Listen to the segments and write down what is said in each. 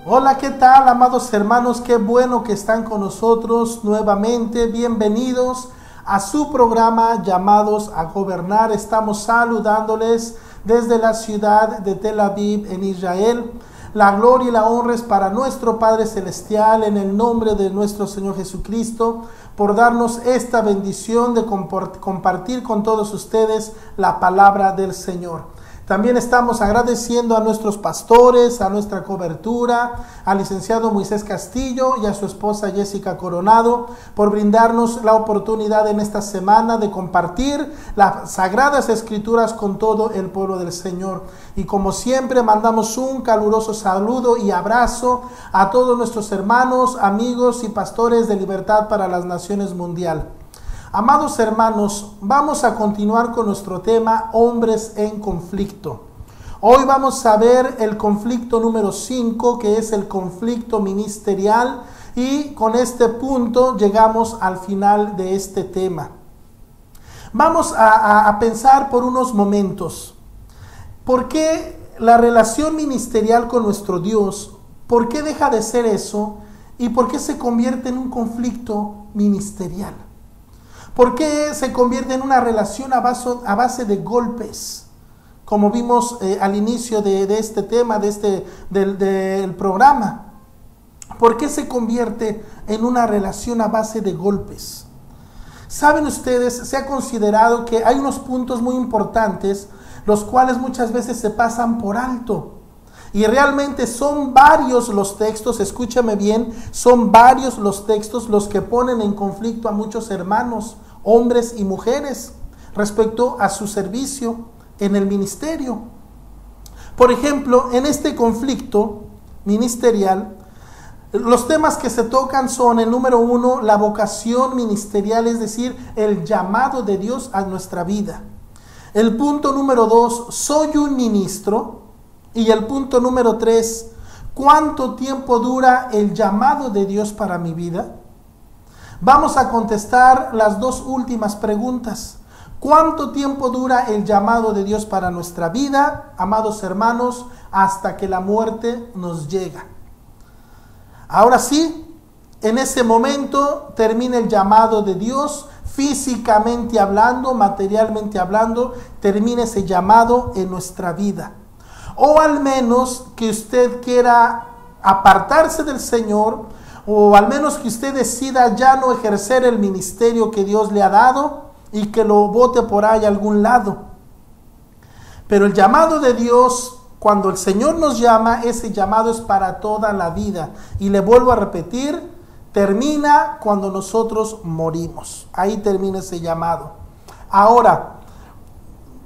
Hola, ¿qué tal, amados hermanos? Qué bueno que están con nosotros nuevamente. Bienvenidos a su programa Llamados a Gobernar. Estamos saludándoles desde la ciudad de Tel Aviv, en Israel. La gloria y la honra es para nuestro Padre Celestial, en el nombre de nuestro Señor Jesucristo, por darnos esta bendición de compartir con todos ustedes la palabra del Señor. También estamos agradeciendo a nuestros pastores, a nuestra cobertura, al licenciado Moisés Castillo y a su esposa Jessica Coronado por brindarnos la oportunidad en esta semana de compartir las Sagradas Escrituras con todo el pueblo del Señor. Y como siempre mandamos un caluroso saludo y abrazo a todos nuestros hermanos, amigos y pastores de Libertad para las Naciones Mundial. Amados hermanos, vamos a continuar con nuestro tema Hombres en Conflicto. Hoy vamos a ver el conflicto número 5, que es el conflicto ministerial, y con este punto llegamos al final de este tema. Vamos a pensar por unos momentos, ¿por qué la relación ministerial con nuestro Dios, por qué deja de ser eso y por qué se convierte en un conflicto ministerial? ¿Por qué se convierte en una relación a base de golpes? Como vimos al inicio de este tema, del programa. ¿Por qué se convierte en una relación a base de golpes? Saben ustedes, se ha considerado que hay unos puntos muy importantes, los cuales muchas veces se pasan por alto. Y realmente son varios los textos, escúchame bien, son varios los textos los que ponen en conflicto a muchos hermanos, hombres y mujeres, respecto a su servicio en el ministerio. Por ejemplo, en este conflicto ministerial, los temas que se tocan son, el número 1, la vocación ministerial, es decir, el llamado de Dios a nuestra vida. El punto número 2, soy un ministro. Y el punto número 3, ¿cuánto tiempo dura el llamado de Dios para mi vida? Vamos a contestar las dos últimas preguntas. ¿Cuánto tiempo dura el llamado de Dios para nuestra vida, amados hermanos, hasta que la muerte nos llega? Ahora sí, en ese momento termina el llamado de Dios, físicamente hablando, materialmente hablando, termina ese llamado en nuestra vida. O al menos que usted quiera apartarse del Señor, o al menos que usted decida ya no ejercer el ministerio que Dios le ha dado y que lo bote por ahí a algún lado. Pero el llamado de Dios, cuando el Señor nos llama, ese llamado es para toda la vida. Y le vuelvo a repetir, termina cuando nosotros morimos. Ahí termina ese llamado. Ahora,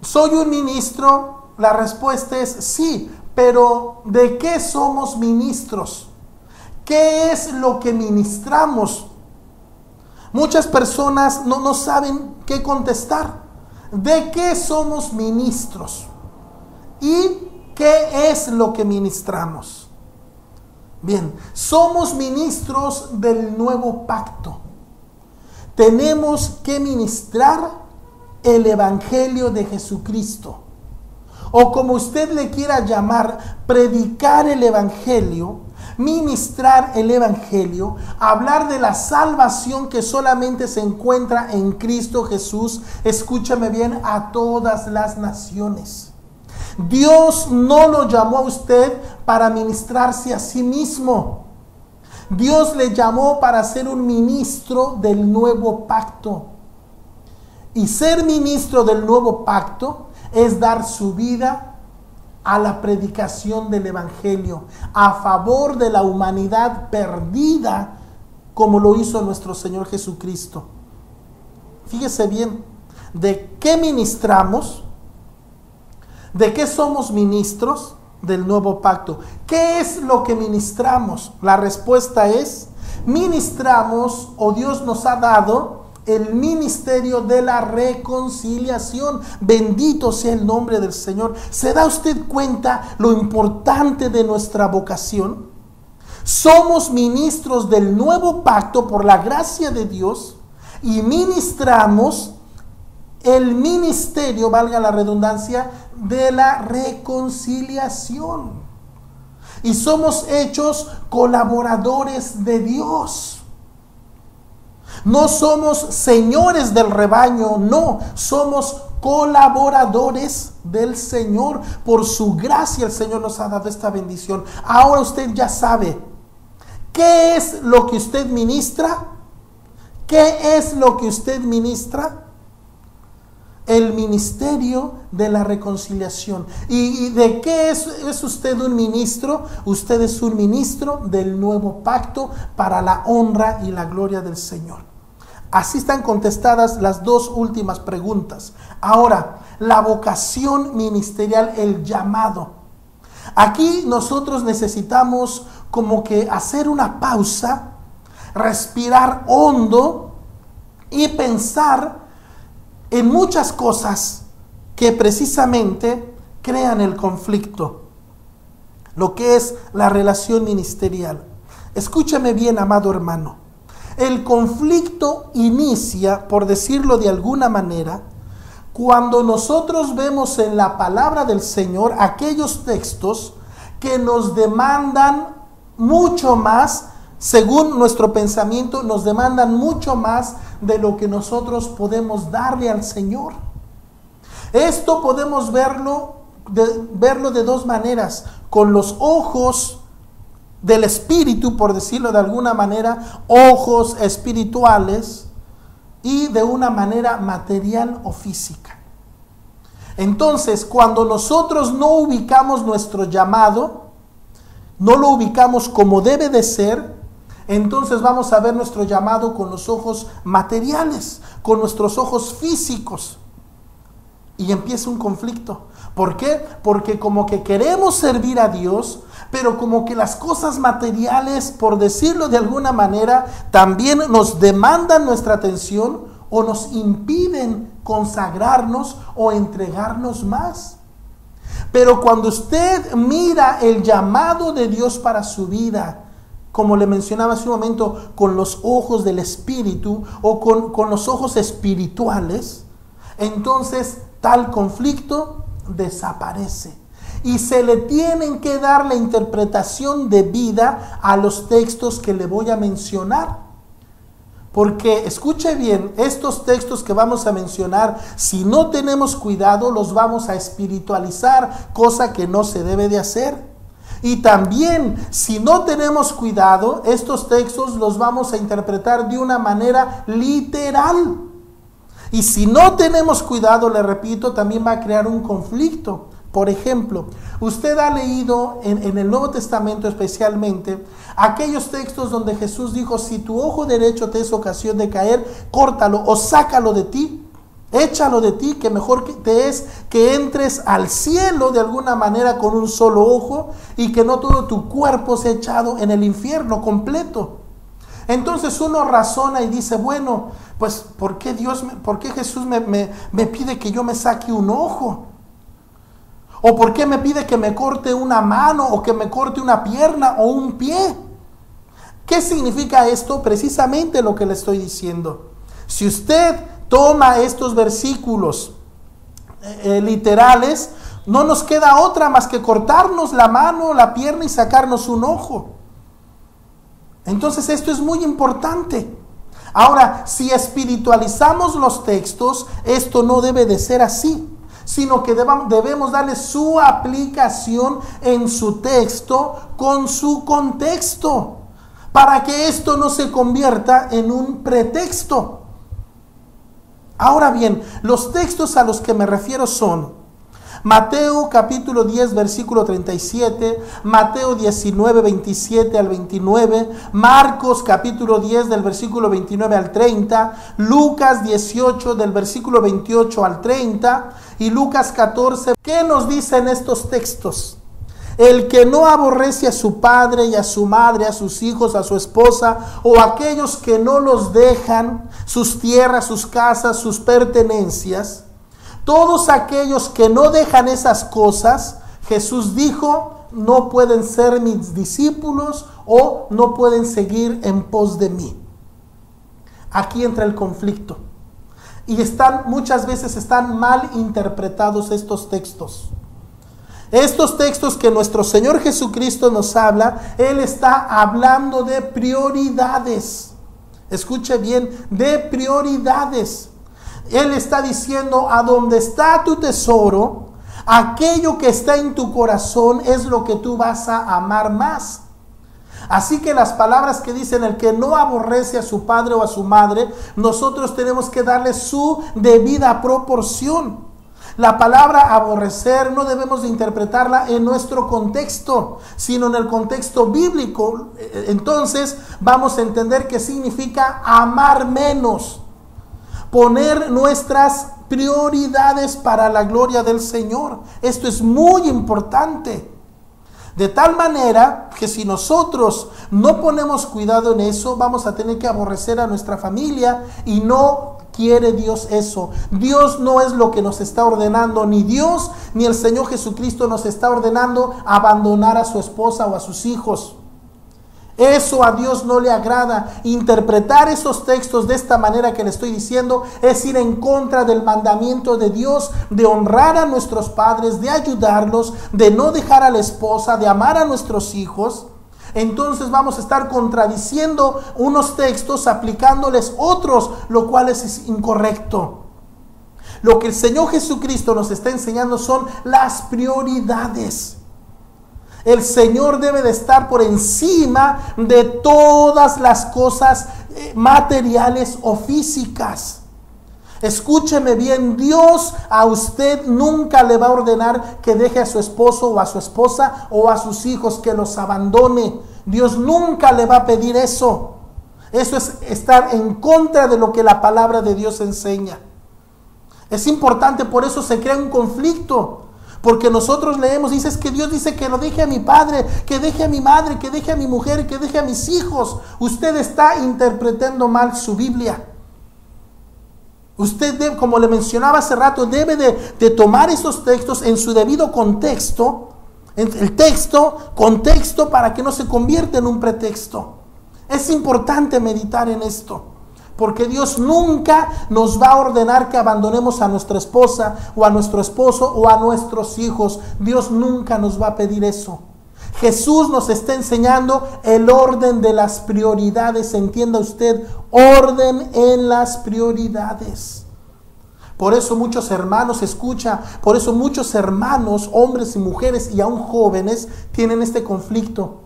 ¿soy un ministro? La respuesta es sí, pero ¿de qué somos ministros? ¿Qué es lo que ministramos? Muchas personas no saben qué contestar. ¿De qué somos ministros? ¿Y qué es lo que ministramos? Bien, somos ministros del nuevo pacto. Tenemos que ministrar el Evangelio de Jesucristo. O como usted le quiera llamar, predicar el Evangelio, ministrar el Evangelio, hablar de la salvación que solamente se encuentra en Cristo Jesús, escúchame bien, a todas las naciones. Dios no lo llamó a usted para ministrarse a sí mismo. Dios le llamó para ser un ministro del nuevo pacto. Y ser ministro del nuevo pacto es dar su vida a la predicación del Evangelio, a favor de la humanidad perdida, como lo hizo nuestro Señor Jesucristo. Fíjese bien, ¿de qué ministramos? ¿De qué somos ministros? Del nuevo pacto. ¿Qué es lo que ministramos? La respuesta es, ministramos, o Dios nos ha dado, el ministerio de la reconciliación. Bendito sea el nombre del Señor. ¿Se da usted cuenta lo importante de nuestra vocación? Somos ministros del nuevo pacto por la gracia de Dios y ministramos el ministerio, valga la redundancia, de la reconciliación. y somos hechos colaboradores de Dios. No somos señores del rebaño, no, somos colaboradores del Señor. Por su gracia el Señor nos ha dado esta bendición. Ahora usted ya sabe qué es lo que usted ministra. ¿Qué es lo que usted ministra? El ministerio de la reconciliación. ¿Y de qué es usted un ministro? Usted es un ministro del nuevo pacto para la honra y la gloria del Señor. Así están contestadas las dos últimas preguntas. Ahora, la vocación ministerial, el llamado. Aquí nosotros necesitamos como que hacer una pausa, respirar hondo y pensar en muchas cosas que precisamente crean el conflicto, lo que es la relación ministerial. Escúchame bien, amado hermano. El conflicto inicia, por decirlo de alguna manera, cuando nosotros vemos en la palabra del Señor aquellos textos que nos demandan mucho más, según nuestro pensamiento, nos demandan mucho más de lo que nosotros podemos darle al Señor. Esto podemos verlo de dos maneras: con los ojos del espíritu, por decirlo de alguna manera, ojos espirituales, y de una manera material o física. Entonces, cuando nosotros no ubicamos nuestro llamado, no lo ubicamos como debe de ser, entonces vamos a ver nuestro llamado con los ojos materiales, con nuestros ojos físicos, y empieza un conflicto. ¿Por qué? Porque como que queremos servir a Dios, pero como que las cosas materiales, por decirlo de alguna manera, también nos demandan nuestra atención o nos impiden consagrarnos o entregarnos más. Pero cuando usted mira el llamado de Dios para su vida, como le mencionaba hace un momento, con los ojos del espíritu o con los ojos espirituales, entonces tal conflicto desaparece. Y se le tienen que dar la interpretación debida a los textos que le voy a mencionar. Porque, escuche bien, estos textos que vamos a mencionar, si no tenemos cuidado, los vamos a espiritualizar, cosa que no se debe de hacer. Y también, si no tenemos cuidado, estos textos los vamos a interpretar de una manera literal. Y si no tenemos cuidado, le repito, también va a crear un conflicto. Por ejemplo, usted ha leído en el Nuevo Testamento especialmente aquellos textos donde Jesús dijo: si tu ojo derecho te es ocasión de caer, córtalo o sácalo de ti, échalo de ti, que mejor te es que entres al cielo de alguna manera con un solo ojo y que no todo tu cuerpo sea echado en el infierno completo. Entonces uno razona y dice: bueno, pues ¿por qué Jesús me pide que yo me saque un ojo? ¿O por qué me pide que me corte una mano o que me corte una pierna o un pie? ¿Qué significa esto? Precisamente lo que le estoy diciendo. Si usted toma estos versículos literales, no nos queda otra más que cortarnos la mano, la pierna y sacarnos un ojo. Entonces esto es muy importante. Ahora, si espiritualizamos los textos, esto no debe de ser así, sino que debemos darle su aplicación en su texto con su contexto, para que esto no se convierta en un pretexto. Ahora bien, los textos a los que me refiero son Mateo capítulo 10 versículo 37, Mateo 19 27 al 29, Marcos capítulo 10 del versículo 29 al 30, Lucas 18 del versículo 28 al 30 y Lucas 14. ¿Qué nos dicen estos textos? El que no aborrece a su padre y a su madre, a sus hijos, a su esposa, o aquellos que no los dejan, sus tierras, sus casas, sus pertenencias, todos aquellos que no dejan esas cosas, Jesús dijo, no pueden ser mis discípulos o no pueden seguir en pos de mí. Aquí entra el conflicto. Y muchas veces están mal interpretados estos textos. Estos textos que nuestro Señor Jesucristo nos habla, Él está hablando de prioridades. Escuche bien, de prioridades. Él está diciendo, a donde está tu tesoro, aquello que está en tu corazón es lo que tú vas a amar más. Así que las palabras que dicen el que no aborrece a su padre o a su madre, nosotros tenemos que darle su debida proporción. La palabra aborrecer no debemos de interpretarla en nuestro contexto, sino en el contexto bíblico. Entonces vamos a entender que significa amar menos, poner nuestras prioridades para la gloria del Señor. Esto es muy importante. De tal manera que si nosotros no ponemos cuidado en eso, vamos a tener que aborrecer a nuestra familia, y no quiere Dios eso. Dios no es lo que nos está ordenando, ni Dios ni el Señor Jesucristo nos está ordenando abandonar a su esposa o a sus hijos. Eso a Dios no le agrada. Interpretar esos textos de esta manera que le estoy diciendo es ir en contra del mandamiento de Dios de honrar a nuestros padres, de ayudarlos, de no dejar a la esposa, de amar a nuestros hijos. Entonces vamos a estar contradiciendo unos textos, aplicándoles otros, lo cual es incorrecto. Lo que el Señor Jesucristo nos está enseñando son las prioridades. El Señor debe de estar por encima de todas las cosas materiales o físicas. Escúcheme bien, Dios a usted nunca le va a ordenar que deje a su esposo o a su esposa o a sus hijos, que los abandone. Dios nunca le va a pedir eso. Eso es estar en contra de lo que la palabra de Dios enseña. Es importante, por eso se crea un conflicto. Porque nosotros leemos, dices que Dios dice que lo deje a mi padre, que deje a mi madre, que deje a mi mujer, que deje a mis hijos. Usted está interpretando mal su Biblia. Usted debe, como le mencionaba hace rato, debe de tomar esos textos en su debido contexto, el contexto, para que no se convierta en un pretexto. Es importante meditar en esto, porque Dios nunca nos va a ordenar que abandonemos a nuestra esposa o a nuestro esposo o a nuestros hijos. Dios nunca nos va a pedir eso. Jesús nos está enseñando el orden de las prioridades. Entienda usted, orden en las prioridades. Por eso muchos hermanos, por eso muchos hermanos, hombres y mujeres y aún jóvenes, tienen este conflicto.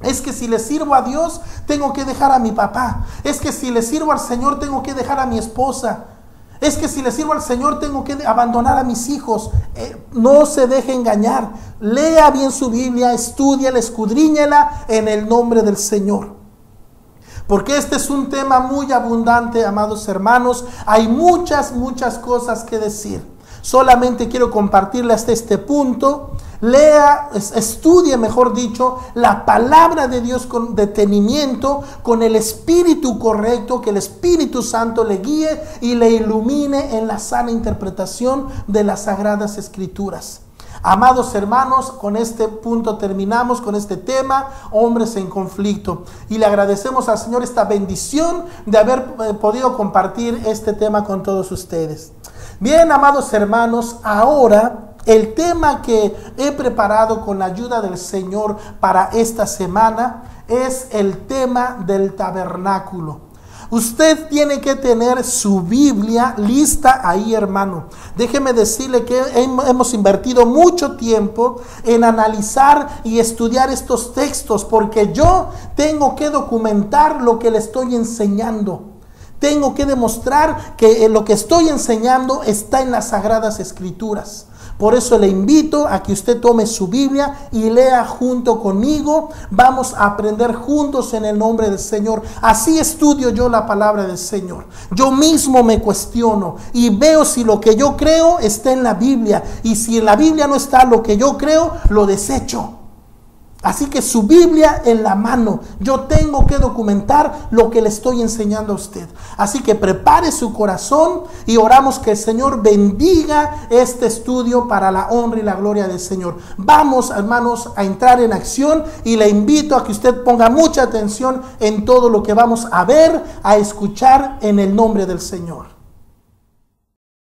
Es que si le sirvo a Dios, tengo que dejar a mi papá. Es que si le sirvo al Señor, tengo que dejar a mi esposa. Es que si le sirvo al Señor, tengo que abandonar a mis hijos. No se deje engañar. Lea bien su Biblia, estúdiala, escudriñela en el nombre del Señor. Porque este es un tema muy abundante, amados hermanos. Hay muchas cosas que decir. Solamente quiero compartirle hasta este punto. Lea, estudie, mejor dicho, la palabra de Dios con detenimiento, con el espíritu correcto, que el Espíritu Santo le guíe y le ilumine en la sana interpretación de las Sagradas Escrituras. Amados hermanos, con este punto terminamos con este tema, hombres en conflicto. Y le agradecemos al Señor esta bendición de haber podido compartir este tema con todos ustedes. Bien, amados hermanos, ahora el tema que he preparado con la ayuda del Señor para esta semana es el tema del tabernáculo. Usted tiene que tener su Biblia lista ahí, hermano. Déjeme decirle que hemos invertido mucho tiempo en analizar y estudiar estos textos, porque yo tengo que documentar lo que le estoy enseñando. Tengo que demostrar que lo que estoy enseñando está en las Sagradas Escrituras. Por eso le invito a que usted tome su Biblia y lea junto conmigo. Vamos a aprender juntos en el nombre del Señor. Así estudio yo la palabra del Señor. Yo mismo me cuestiono y veo si lo que yo creo está en la Biblia. Y si en la Biblia no está lo que yo creo, lo desecho. Así que su Biblia en la mano. Yo tengo que documentar lo que le estoy enseñando a usted. Así que prepare su corazón y oramos que el Señor bendiga este estudio para la honra y la gloria del Señor. Vamos, hermanos, a entrar en acción y le invito a que usted ponga mucha atención en todo lo que vamos a ver, a escuchar en el nombre del Señor.